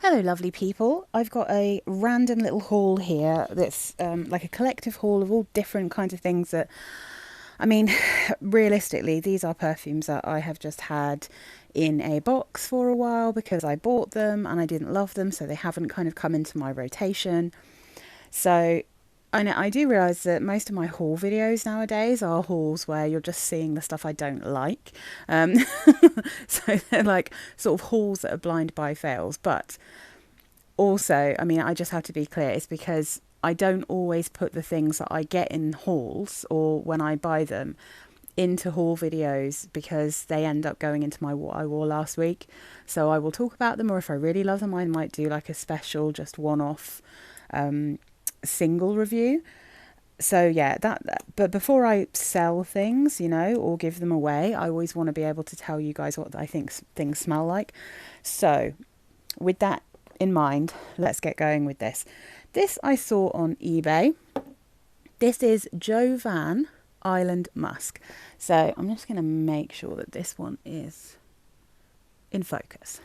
Hello, lovely people. I've got a random little haul here that's like a collective haul of all different kinds of things that, I mean, realistically, these are perfumes that I have just had in a box for a while because I bought them and I didn't love them, so they haven't kind of come into my rotation. So I know I do realise that most of my haul videos nowadays are hauls where you're just seeing the stuff I don't like. Um, so they're like sort of hauls that are blind buy fails, but also, I mean, I just have to be clear, it's because I don't always put the things that I get in hauls or when I buy them into haul videos because they end up going into my what I wore last week. So I will talk about them, or if I really love them, I might do like a special, just one off single review. So yeah, but before I sell things, or give them away, I always want to be able to tell you guys what I think things smell like. So with that in mind, let's get going with this. This I saw on eBay. This is Jovan Island Musk. So I'm just going to make sure that this one is in focus.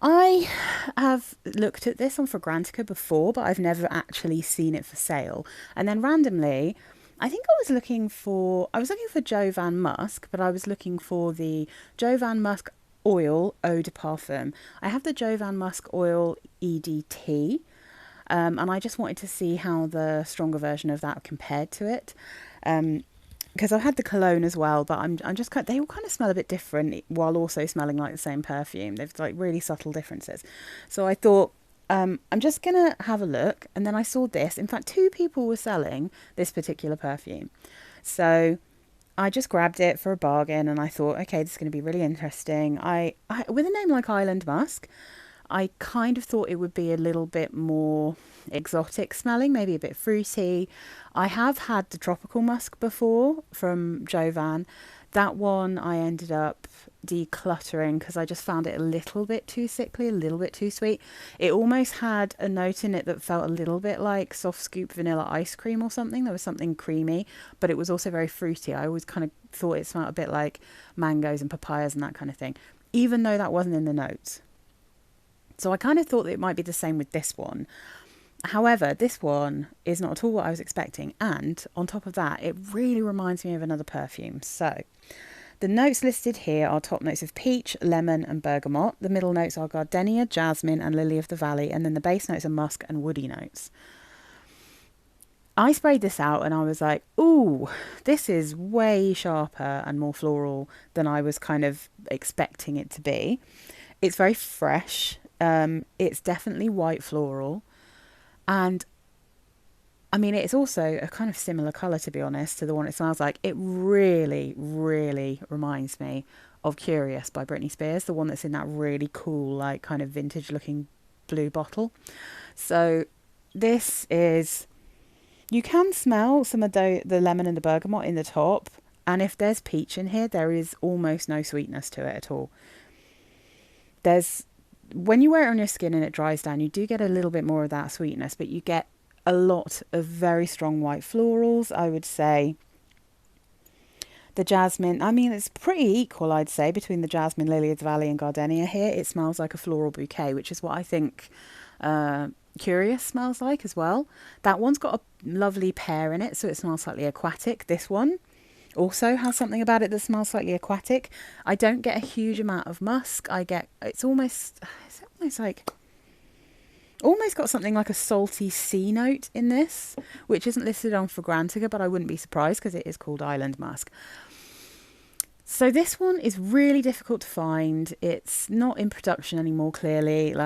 I have looked at this on Fragrantica before, but I've never actually seen it for sale. And then randomly, I think I was looking for Jovan Musk, but I was looking for the Jovan Musk Oil Eau de Parfum. I have the Jovan Musk Oil EDT, and I just wanted to see how the stronger version of that compared to it. Because I've had the cologne as well, but I'm just they all kind of smell a bit different while also smelling like the same perfume. They've like really subtle differences. So I thought I'm just gonna have a look, and then I saw this. In fact, two people were selling this particular perfume, so I just grabbed it for a bargain, and I thought, okay, this is going to be really interesting. I with a name like Island Musk, I kind of thought it would be a little bit more exotic smelling, maybe a bit fruity. I have had the tropical musk before from Jovan. That one I ended up decluttering because I just found it a little bit too sickly, a little bit too sweet. It almost had a note in it that felt a little bit like soft scoop vanilla ice cream or something. There was something creamy, but it was also very fruity. I always kind of thought it smelled a bit like mangoes and papayas and that kind of thing, even though that wasn't in the notes. So I kind of thought that it might be the same with this one. However, this one is not at all what I was expecting. And on top of that, it really reminds me of another perfume. So the notes listed here are top notes of peach, lemon and bergamot. The middle notes are gardenia, jasmine and lily of the valley. And then the base notes are musk and woody notes. I sprayed this out and I was like, ooh, this is way sharper and more floral than I was kind of expecting it to be. It's very fresh. It's definitely white floral. And I mean, it's also a kind of similar colour, to be honest, to the one it smells like. It really, really reminds me of Curious by Britney Spears, the one that's in that really cool, like kind of vintage looking blue bottle. So this is, you can smell some of the lemon and the bergamot in the top. And if there's peach in here, there is almost no sweetness to it at all. When you wear it on your skin and it dries down, you do get a little bit more of that sweetness, but you get a lot of very strong white florals. I would say the jasmine, I mean, it's pretty equal, I'd say, between the jasmine, lily of the valley and gardenia here. It smells like a floral bouquet, which is what I think Curious smells like as well. That one's got a lovely pear in it, so it smells slightly aquatic. This one also has something about it that smells slightly aquatic. I don't get a huge amount of musk. It's almost like, almost got something like a salty sea note in this, which isn't listed on Fragrantica, but I wouldn't be surprised because it is called Island Musk. So this one is really difficult to find. It's not in production anymore, clearly,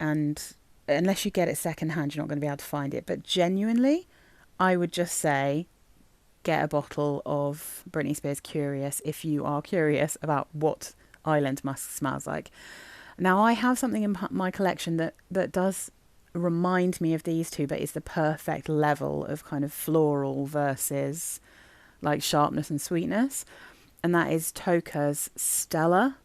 and unless you get it secondhand, you're not going to be able to find it. But genuinely, I would just say get a bottle of Britney Spears Curious if you are curious about what Island Musk smells like. Now, I have something in my collection that does remind me of these two, but it's the perfect level of kind of floral versus like sharpness and sweetness. And that is Toka's Stella.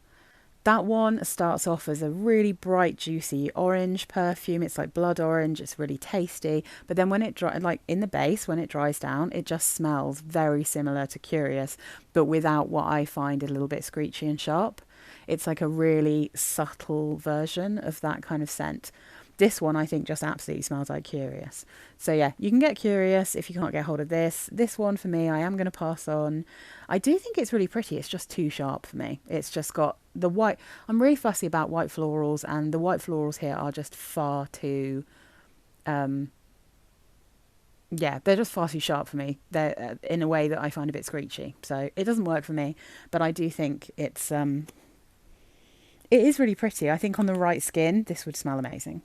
That one starts off as a really bright, juicy orange perfume. It's like blood orange. It's really tasty. But then when it like in the base, when it dries down, it just smells very similar to Curious, but without what I find a little bit screechy and sharp. It's like a really subtle version of that kind of scent. This one I think just absolutely smells like Curious. So yeah, you can get Curious if you can't get hold of this. This one for me, I am going to pass on. I do think it's really pretty. It's just too sharp for me. It's just got the white. I'm really fussy about white florals, and the white florals here are just far too. Yeah, they're just far too sharp for me. They're in a way that I find a bit screechy. So it doesn't work for me. But I do think it is really pretty. I think on the right skin, this would smell amazing.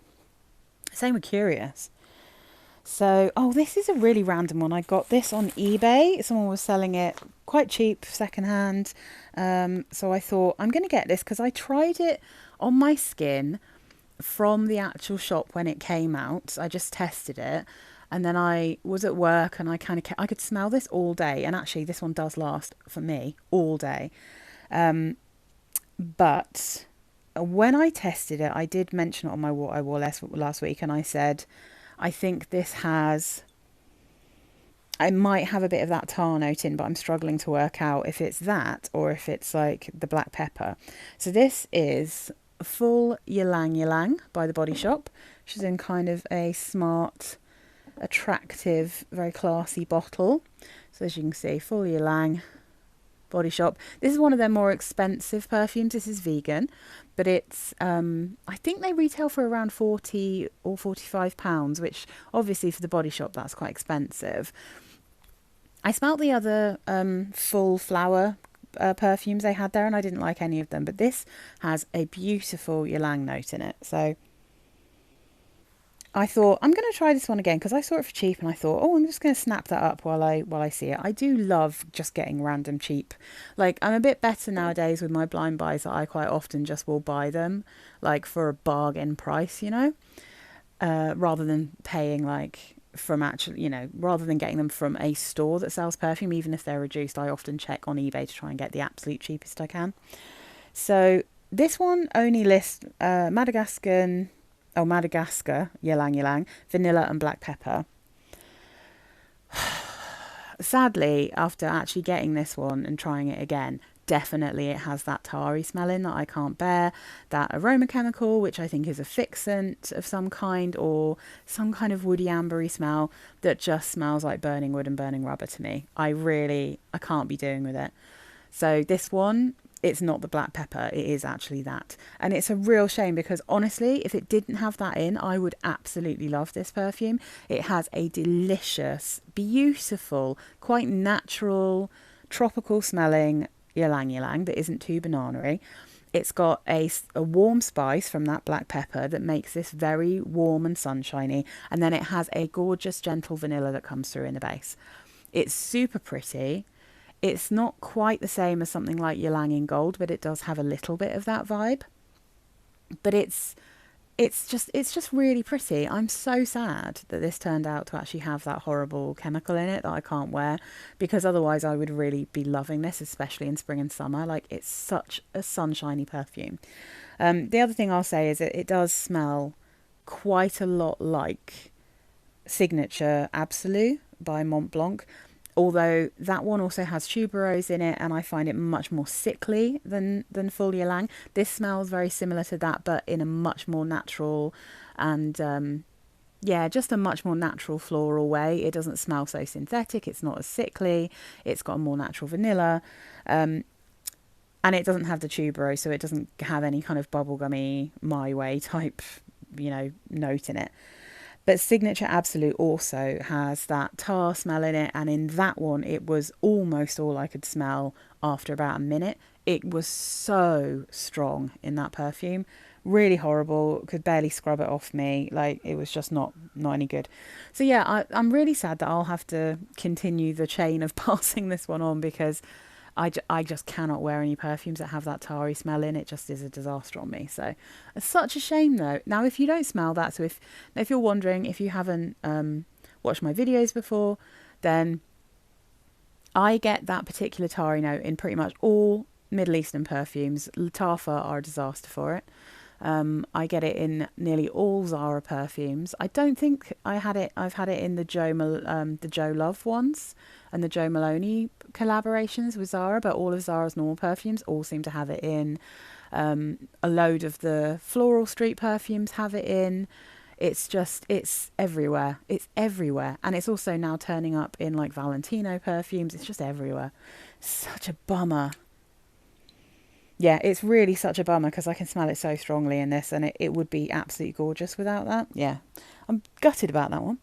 Same with Curious. So, oh, this is a really random one. I got this on eBay. Someone was selling it quite cheap, secondhand. So I thought, I'm going to get this because I tried it on my skin from the actual shop when it came out. I just tested it. And then I was at work and I I could smell this all day. And actually, this one does last, for me, all day. But when I tested it, I did mention it on my What I Wore last week, and I said, I think this has, I might have a bit of that tar note in, but I'm struggling to work out if it's that or if it's like the black pepper. So this is full Ylang Ylang by The Body Shop. She's in kind of a smart, attractive, very classy bottle. So as you can see, full Ylang, Body Shop. This is one of their more expensive perfumes. This is vegan, but it's I think they retail for around 40 or 45 pounds, which obviously for the Body Shop that's quite expensive. I smelt the other full flower perfumes they had there, and I didn't like any of them, but this has a beautiful Ylang note in it. So I thought I'm going to try this one again because I saw it for cheap, and I thought, oh, I'm just going to snap that up while I see it. I do love just getting random cheap. Like, I'm a bit better nowadays with my blind buys that I quite often just will buy them like for a bargain price, you know, rather than paying like from actually, you know, rather than getting them from a store that sells perfume. Even if they're reduced, I often check on eBay to try and get the absolute cheapest I can. So this one only lists Madagascar, Ylang Ylang, vanilla and black pepper. Sadly, after actually getting this one and trying it again, definitely it has that tarry smell in that I can't bear, that aroma chemical, which I think is a fixant of some kind or some kind of woody ambery smell that just smells like burning wood and burning rubber to me. I can't be doing with it. So this one, it's not the black pepper, it is actually that. And it's a real shame because honestly, if it didn't have that in, I would absolutely love this perfume. It has a delicious, beautiful, quite natural, tropical smelling Ylang Ylang that isn't too banana-y. It's got a warm spice from that black pepper that makes this very warm and sunshiny. And then it has a gorgeous, gentle vanilla that comes through in the base. It's super pretty. It's not quite the same as something like Ylang in Gold, but it does have a little bit of that vibe. But it's just really pretty. I'm so sad that this turned out to actually have that horrible chemical in it that I can't wear, because otherwise I would really be loving this, especially in spring and summer. Like, it's such a sunshiny perfume. The other thing I'll say is that it does smell quite a lot like Signature Absolu by Mont Blanc, although that one also has tuberose in it, and I find it much more sickly than Full Ylang. This smells very similar to that, but in a much more natural and just a much more natural floral way. It doesn't smell so synthetic. It's not as sickly. It's got a more natural vanilla, and it doesn't have the tuberose, so it doesn't have any kind of bubblegummy My Way type, note in it. But Signature Absolute also has that tar smell in it, and in that one, it was almost all I could smell after about a minute. It was so strong in that perfume. Really horrible. Could barely scrub it off me. Like, it was just not any good. So yeah, I'm really sad that I'll have to continue the chain of passing this one on, because I just cannot wear any perfumes that have that tarry smell in. It just is a disaster on me. So it's such a shame though. Now, if you don't smell that, so if you're wondering, if you haven't watched my videos before, then I get that particular tarry note in pretty much all Middle Eastern perfumes. Latafa are a disaster for it. I get it in nearly all Zara perfumes. I don't think I've had it in the Joe Love ones and the Joe Maloney collaborations with Zara, but all of Zara's normal perfumes all seem to have it in. A load of the floral street perfumes have it in. It's everywhere. It's everywhere. And it's also now turning up in like Valentino perfumes. It's just everywhere. Such a bummer. Yeah, it's really such a bummer because I can smell it so strongly in this, and it would be absolutely gorgeous without that. Yeah, I'm gutted about that one.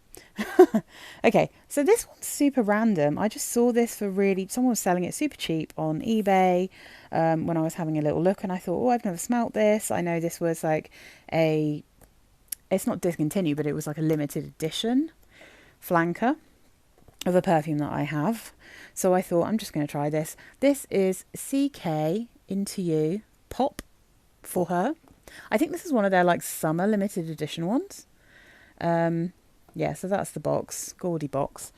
Okay, so this one's super random. I just saw this for someone was selling it super cheap on eBay when I was having a little look, and I thought, oh, I've never smelt this. I know this was like it's not discontinued, but it was like a limited edition flanker of a perfume that I have. So I thought, I'm just going to try this. This is CK IN2U Pop for Her. I think this is one of their like summer limited edition ones. Yeah, so that's the box, gaudy box.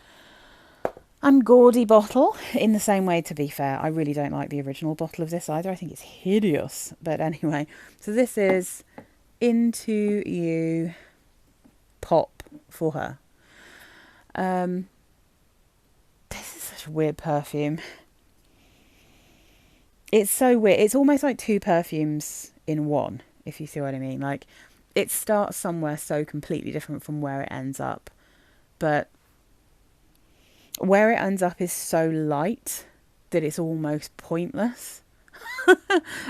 And gaudy bottle in the same way, to be fair. I really don't like the original bottle of this either. I think it's hideous. But anyway, so this is IN2U Pop for Her. This is such a weird perfume. It's so weird. It's almost like two perfumes in one, if you see what I mean. Like, it starts somewhere so completely different from where it ends up. But where it ends up is so light that it's almost pointless.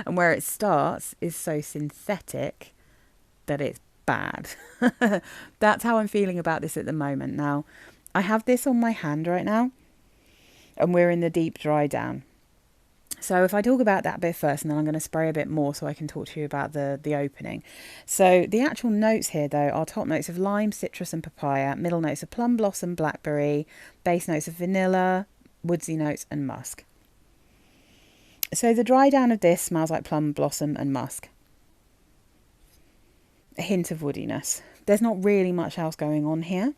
And where it starts is so synthetic that it's bad. That's how I'm feeling about this at the moment. Now, I have this on my hand right now, and we're in the deep dry down. So if I talk about that bit first, and then I'm going to spray a bit more so I can talk to you about the opening. So the actual notes here, though, are top notes of lime, citrus and papaya, middle notes of plum blossom, blackberry, base notes of vanilla, woodsy notes and musk. So the dry down of this smells like plum blossom and musk. A hint of woodiness. There's not really much else going on here.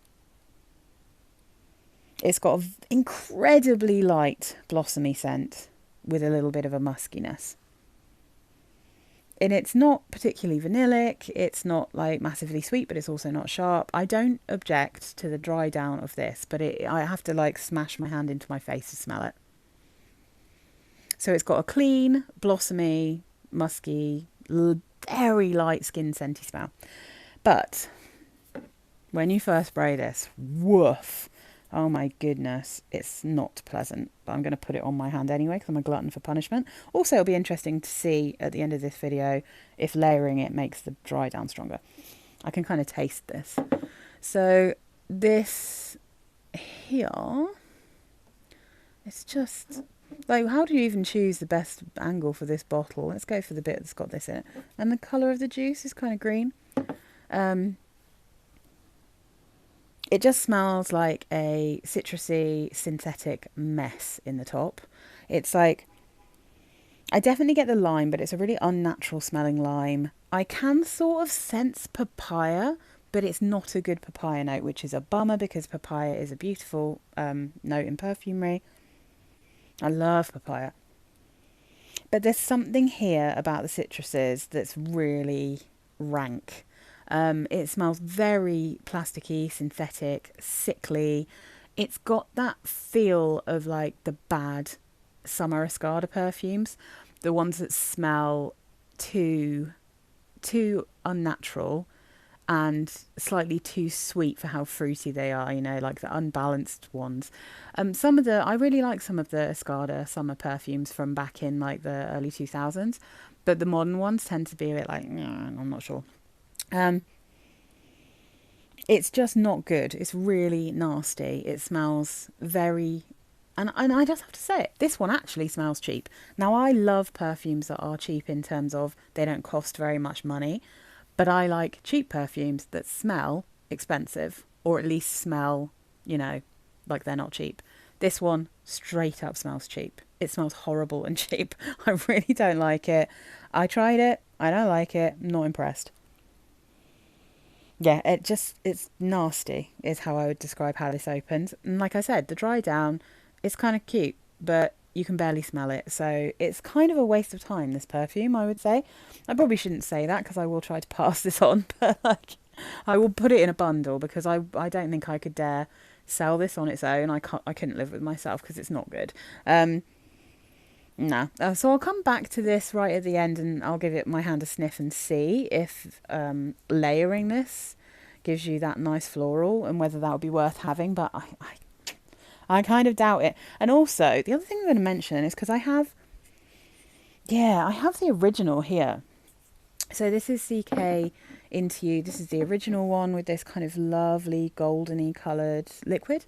It's got an incredibly light blossomy scent with a little bit of a muskiness. And it's not particularly vanillic. It's not like massively sweet, but it's also not sharp. I don't object to the dry down of this, but I have to like smash my hand into my face to smell it. So it's got a clean, blossomy, musky, very light skin scenty smell. But when you first spray this, woof. Oh my goodness, it's not pleasant. But I'm going to put it on my hand anyway because I'm a glutton for punishment. Also, it'll be interesting to see at the end of this video if layering it makes the dry down stronger. I can kind of taste this. So this here, it's just like, how do you even choose the best angle for this bottle? Let's go for the bit that's got this in it. And the colour of the juice is kind of green. It just smells like a citrusy synthetic mess in the top. It's like, I definitely get the lime, but it's a really unnatural smelling lime. I can sort of sense papaya, but it's not a good papaya note, which is a bummer because papaya is a beautiful note in perfumery. I love papaya. But there's something here about the citruses that's really rank. It smells very plasticky, synthetic, sickly. It's got that feel of like the bad summer Escada perfumes, the ones that smell too unnatural and slightly too sweet for how fruity they are, you know, like the unbalanced ones. I really like some of the Escada summer perfumes from back in like the early 2000s, but the modern ones tend to be a bit like, I'm not sure. It's just not good. It's really nasty. It smells very... And I just have to say it, this one actually smells cheap. Now, I love perfumes that are cheap in terms of they don't cost very much money, but I like cheap perfumes that smell expensive, or at least smell, you know, like they're not cheap. This one straight up smells cheap. It smells horrible and cheap. I really don't like it. I tried it. I don't like it. I'm not impressed. Yeah, it's nasty is how I would describe how this opens. And like I said, the dry down, it's kind of cute, but you can barely smell it. So it's kind of a waste of time, this perfume, I would say. I probably shouldn't say that because I will try to pass this on, but like, I will put it in a bundle because I don't think I could dare sell this on its own. I couldn't live with myself because it's not good. No, No. So I'll come back to this right at the end and I'll give it my hand a sniff and see if layering this gives you that nice floral and whether that would be worth having. But I kind of doubt it. And also, the other thing I'm going to mention is because I have the original here. So this is CK IN2U. This is the original one with this kind of lovely goldeny coloured liquid.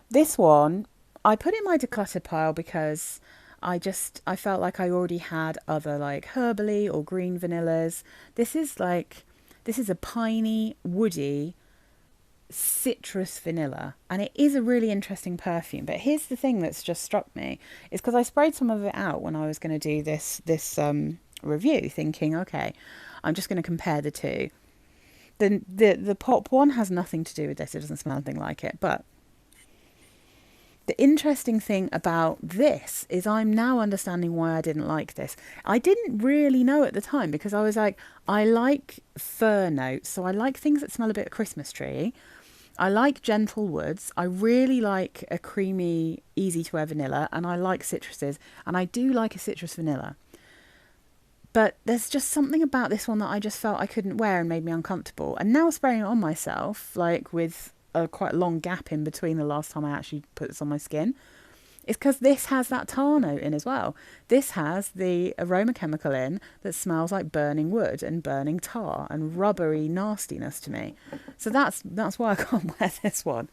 This one, I put in my decluttered pile because I felt like I already had other like herbally or green vanillas. This is a piney, woody, citrus vanilla, and it is a really interesting perfume. But here's the thing that's just struck me is because I sprayed some of it out when I was going to do this review, thinking, okay, I'm just going to compare the two. The pop one has nothing to do with this. It doesn't smell anything like it. But the interesting thing about this is I'm now understanding why I didn't like this. I didn't really know at the time because I was like, I like fir notes, so I like things that smell a bit of Christmas tree. I like gentle woods. I really like a creamy, easy to wear vanilla, and I like citruses, and I do like a citrus vanilla. But there's just something about this one that I just felt I couldn't wear and made me uncomfortable. And now spraying it on myself, like with a quite long gap in between the last time I actually put this on my skin, it's because this has that tar note in as well. This has the aroma chemical in that smells like burning wood and burning tar and rubbery nastiness to me. So that's why I can't wear this one.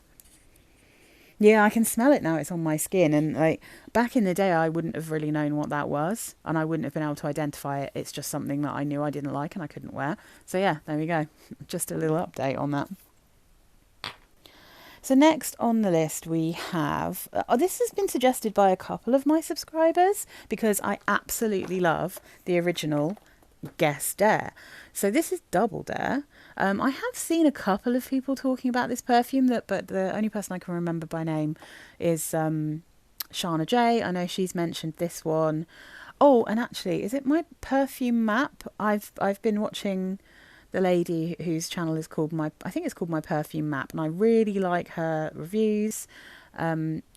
Yeah, I can smell it now. It's on my skin. And like back in the day, I wouldn't have really known what that was. And I wouldn't have been able to identify it. It's just something that I knew I didn't like and I couldn't wear. So yeah, there we go. Just a little update on that. So next on the list we have, this has been suggested by a couple of my subscribers because I absolutely love the original Guess Dare. So this is Double Dare. I have seen a couple of people talking about this perfume, but the only person I can remember by name is Shana J. I know she's mentioned this one. Oh, and actually, is it my perfume map? I've been watching the lady whose channel is called I think it's called My Perfume Map, and I really like her reviews.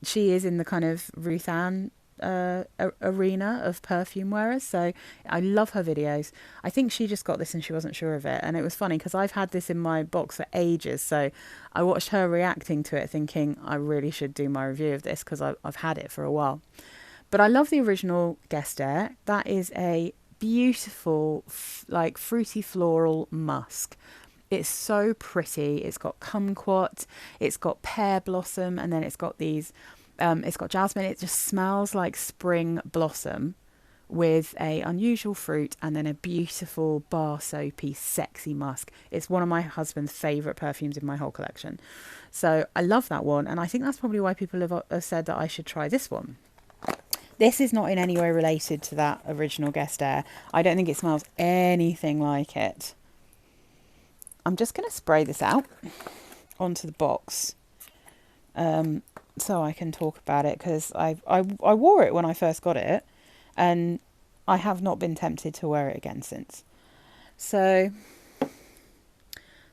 She is in the kind of Ruth Ann arena of perfume wearers, so I love her videos. I think she just got this and she wasn't sure of it, and it was funny because I've had this in my box for ages, so I watched her reacting to it thinking I really should do my review of this because I've had it for a while. But I love the original Guess Dare. That is a beautiful like fruity floral musk. It's so pretty. It's got kumquat, it's got pear blossom, and then it's got these it's got jasmine. It just smells like spring blossom with a unusual fruit and then a beautiful bar soapy sexy musk. It's one of my husband's favorite perfumes in my whole collection, so I love that one, and I think that's probably why people have said that I should try this one. This is not in any way related to that original Guess Dare. I don't think it smells anything like it. I'm just going to spray this out onto the box so I can talk about it, because I wore it when I first got it and I have not been tempted to wear it again since. So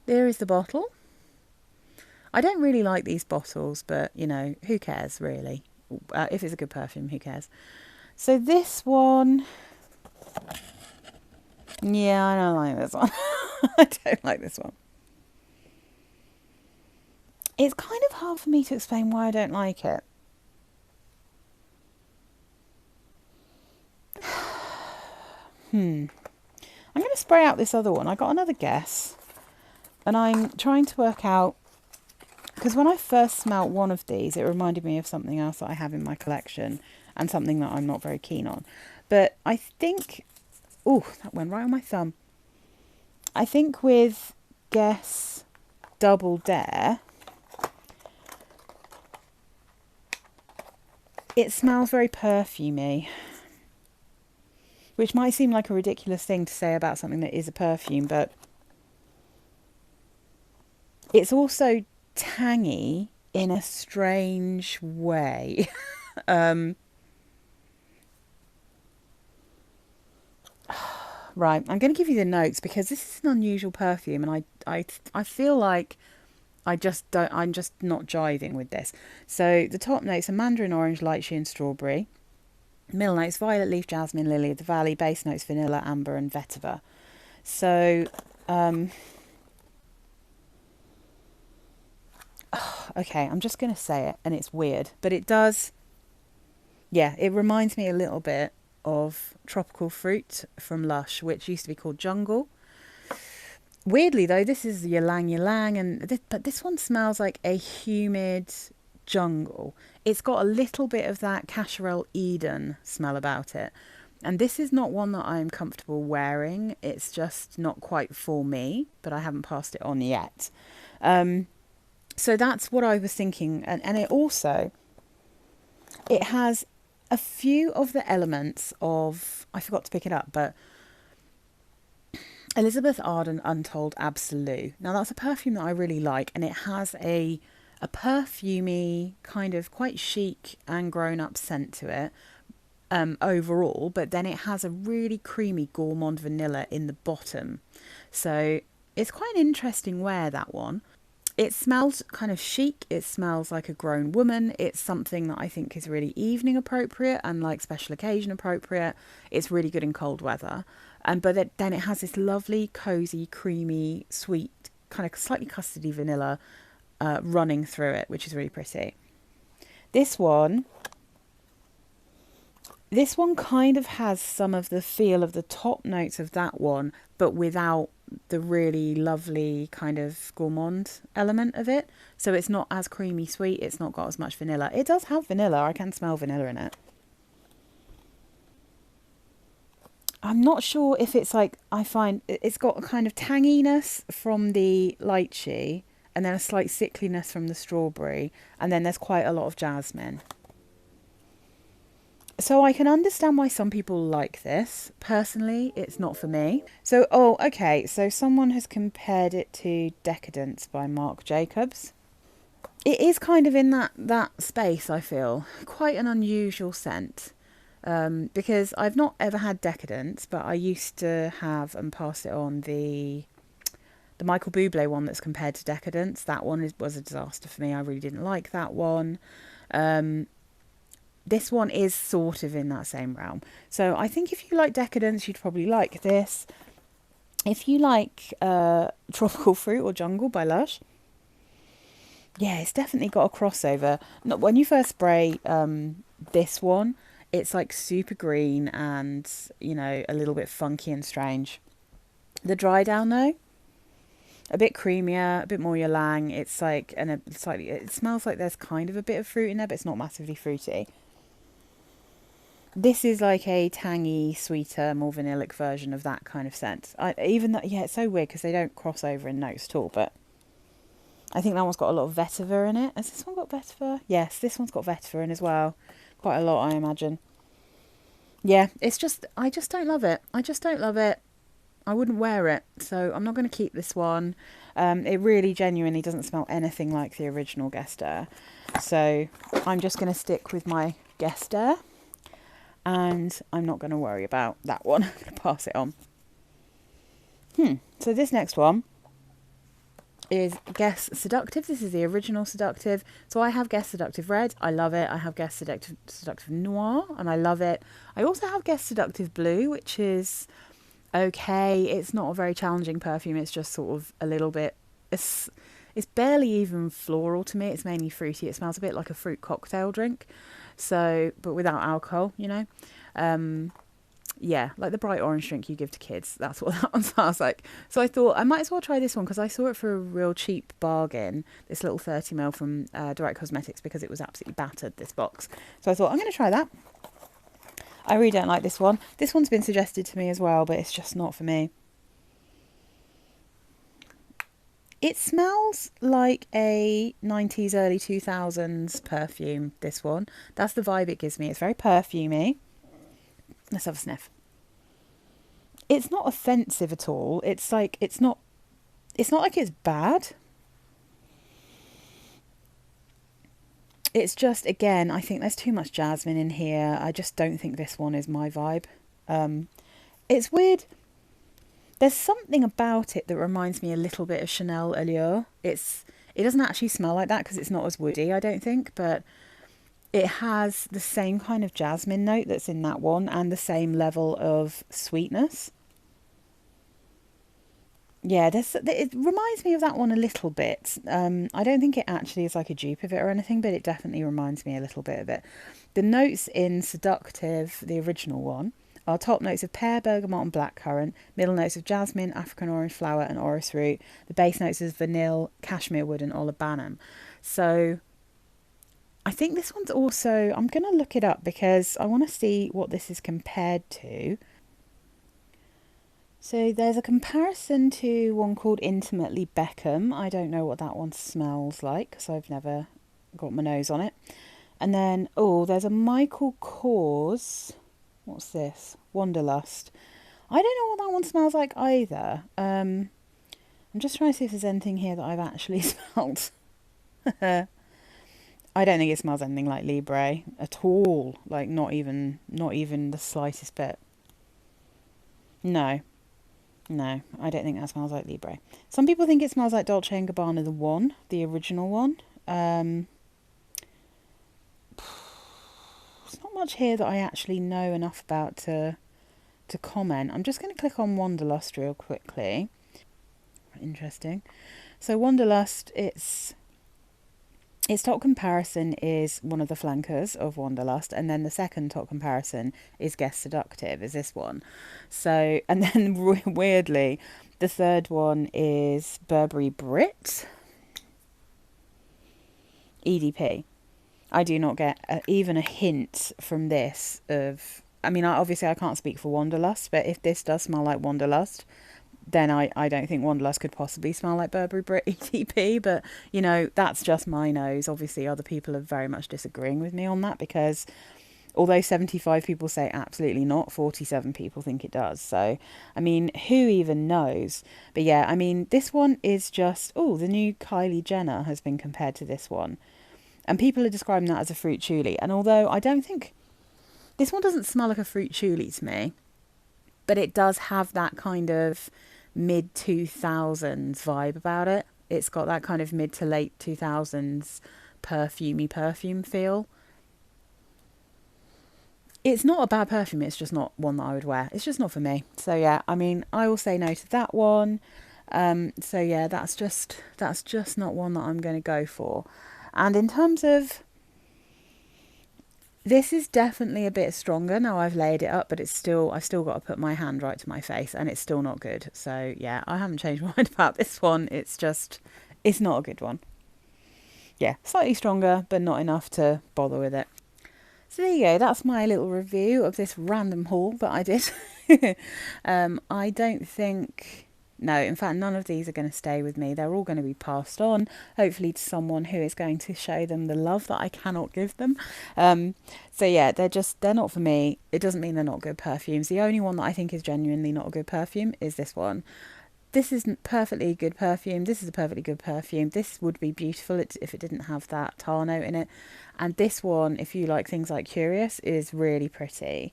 there is the bottle. I don't really like these bottles, but you know, who cares really? If it's a good perfume, who cares? So this one, yeah, I don't like this one. I don't like this one. It's kind of hard for me to explain why I don't like it. I'm going to spray out this other one. I got another guess, and I'm trying to work out, because when I first smelt one of these, it reminded me of something else that I have in my collection and something that I'm not very keen on. But I think, oh, that went right on my thumb. I think with Guess Double Dare, it smells very perfumey, which might seem like a ridiculous thing to say about something that is a perfume, but it's also tangy in a strange way. Right, I'm going to give you the notes because this is an unusual perfume, and I feel like I'm just not jiving with this. So the top notes are mandarin orange, lychee and strawberry. Middle notes: violet, leaf, jasmine, lily of the valley. Base notes: vanilla, amber, and vetiver. So, okay, I'm just going to say it, and it's weird, but it does. Yeah, it reminds me a little bit of tropical fruit from Lush, which used to be called Jungle. Weirdly, though, this is Ylang Ylang, but this one smells like a humid jungle. It's got a little bit of that Cacharel Eden smell about it. And this is not one that I'm comfortable wearing. It's just not quite for me, but I haven't passed it on yet. So that's what I was thinking. And it also, it has a few of the elements of, I forgot to pick it up, but Elizabeth Arden Untold Absolute. Now that's a perfume that I really like, and it has a perfumey, kind of quite chic and grown up scent to it overall, but then it has a really creamy gourmand vanilla in the bottom. So it's quite an interesting wear, that one. It smells kind of chic. It smells like a grown woman. It's something that I think is really evening appropriate and like special occasion appropriate. It's really good in cold weather. But then it has this lovely, cozy, creamy, sweet, kind of slightly custardy vanilla running through it, which is really pretty. This one kind of has some of the feel of the top notes of that one, but without the really lovely kind of gourmand element of it. So it's not as creamy sweet. It's not got as much vanilla. It does have vanilla. I can smell vanilla in it. I'm not sure if it's like, I find it's got a kind of tanginess from the lychee and then a slight sickliness from the strawberry. And then there's quite a lot of jasmine. So I can understand why some people like this. Personally, it's not for me. So, okay. So someone has compared it to Decadence by Marc Jacobs. It is kind of in that space, I feel. Quite an unusual scent. Because I've not ever had Decadence, but I used to have and pass it on the Michael Bublé one that's compared to Decadence. That one was a disaster for me. I really didn't like that one. This one is sort of in that same realm. So I think if you like Decadence, you'd probably like this. If you like Tropical Fruit or Jungle by Lush, yeah, it's definitely got a crossover. When you first spray this one, it's like super green and, a little bit funky and strange. The dry down though, a bit creamier, a bit more Ylang. It's like, it smells like there's kind of a bit of fruit in there, but it's not massively fruity. This is like a tangy, sweeter, more vanillic version of that kind of scent. It's so weird because they don't cross over in notes at all, but I think that one's got a lot of vetiver in it. Has this one got vetiver? Yes, this one's got vetiver in as well. Quite a lot, I imagine. Yeah, I just don't love it. I just don't love it. I wouldn't wear it, so I'm not going to keep this one. It really genuinely doesn't smell anything like the original Guester. So I'm just going to stick with my Guester. And I'm not going to worry about that one. I'm going to pass it on. So this next one is Guess Seductive. This is the original Seductive. So I have Guess Seductive Red. I love it. I have Guess Seductive Noir, and I love it. I also have Guess Seductive Blue, which is okay. It's not a very challenging perfume. It's just sort of a little bit... It's barely even floral to me. It's mainly fruity. It smells a bit like a fruit cocktail drink. So, but without alcohol, yeah, like the bright orange drink you give to kids. That's what that one smells like. So I thought I might as well try this one because I saw it for a real cheap bargain. This little 30ml from Direct Cosmetics, because it was absolutely battered, this box. So I thought I'm going to try that. I really don't like this one. This one's been suggested to me as well, but it's just not for me. It smells like a 90s, early 2000s perfume, this one. That's the vibe it gives me. It's very perfumey. Let's have a sniff. It's not offensive at all. It's not like it's bad. It's just, again, I think there's too much jasmine in here. I just don't think this one is my vibe. It's weird. There's something about it that reminds me a little bit of Chanel Allure. It doesn't actually smell like that because it's not as woody, I don't think, but it has the same kind of jasmine note that's in that one and the same level of sweetness. Yeah, it reminds me of that one a little bit. I don't think it actually is like a dupe of it or anything, but it definitely reminds me a little bit of it. The notes in Seductive, the original one, are top notes of pear, bergamot and blackcurrant, middle notes of jasmine, African orange flower and orris root. The base notes is vanilla, cashmere wood and olibanum. So I think this one's also, I'm going to look it up because I want to see what this is compared to. So there's a comparison to one called Intimately Beckham. I don't know what that one smells like because I've never got my nose on it. And then, oh, there's a Michael Kors. What's this? Wanderlust. I don't know what that one smells like either. I'm just trying to see if there's anything here that I've actually smelled. I don't think it smells anything like Libre at all. Like not even the slightest bit. No, I don't think that smells like Libre. Some people think it smells like Dolce & Gabbana, the original one. There's not much here that I actually know enough about to comment. I'm just going to click on Wanderlust real quickly. Interesting. So Wanderlust, its top comparison is one of the flankers of Wanderlust, and then the second top comparison is Guess Seductive, is this one. So, and then weirdly, the third one is Burberry Brit, EDP. I do not get even a hint from this of, I mean, obviously I can't speak for Wanderlust, but if this does smell like Wanderlust, then I don't think Wanderlust could possibly smell like Burberry Brit EDP, but, you know, that's just my nose. Obviously, other people are very much disagreeing with me on that because although 75 people say absolutely not, 47 people think it does. So, I mean, who even knows? But yeah, I mean, this one is just, oh, the new Kylie Jenner has been compared to this one. And people are describing that as a fruit chuli. And although I don't think, this one doesn't smell like a fruit chuli to me, but it does have that kind of mid-2000s vibe about it. It's got that kind of mid to late 2000s perfume feel. It's not a bad perfume, it's just not one that I would wear. It's just not for me. So yeah, I mean, I will say no to that one. So yeah, that's just not one that I'm going to go for. And in terms of, this is definitely a bit stronger now I've laid it up, but I've still got to put my hand right to my face and it's still not good. So yeah, I haven't changed my mind about this one. It's not a good one. Yeah, slightly stronger, but not enough to bother with it. So there you go, that's my little review of this random haul that I did. I don't think, no, in fact, none of these are going to stay with me. They're all going to be passed on, hopefully to someone who is going to show them the love that I cannot give them. So yeah, they're not for me. It doesn't mean they're not good perfumes. The only one that I think is genuinely not a good perfume is this one. This is perfectly good perfume. This is a perfectly good perfume. This would be beautiful if it didn't have that tar note in it. And this one, if you like things like Curious, is really pretty.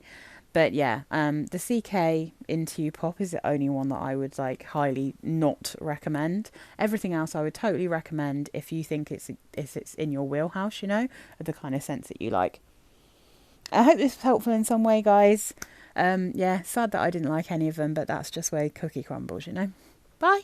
But yeah, the CK IN2U Pop is the only one that I would like highly not recommend. Everything else I would totally recommend if you think it's in your wheelhouse, you know, the kind of scents that you like. I hope this was helpful in some way, guys. Yeah, sad that I didn't like any of them, but that's just where cookie crumbles, you know. Bye.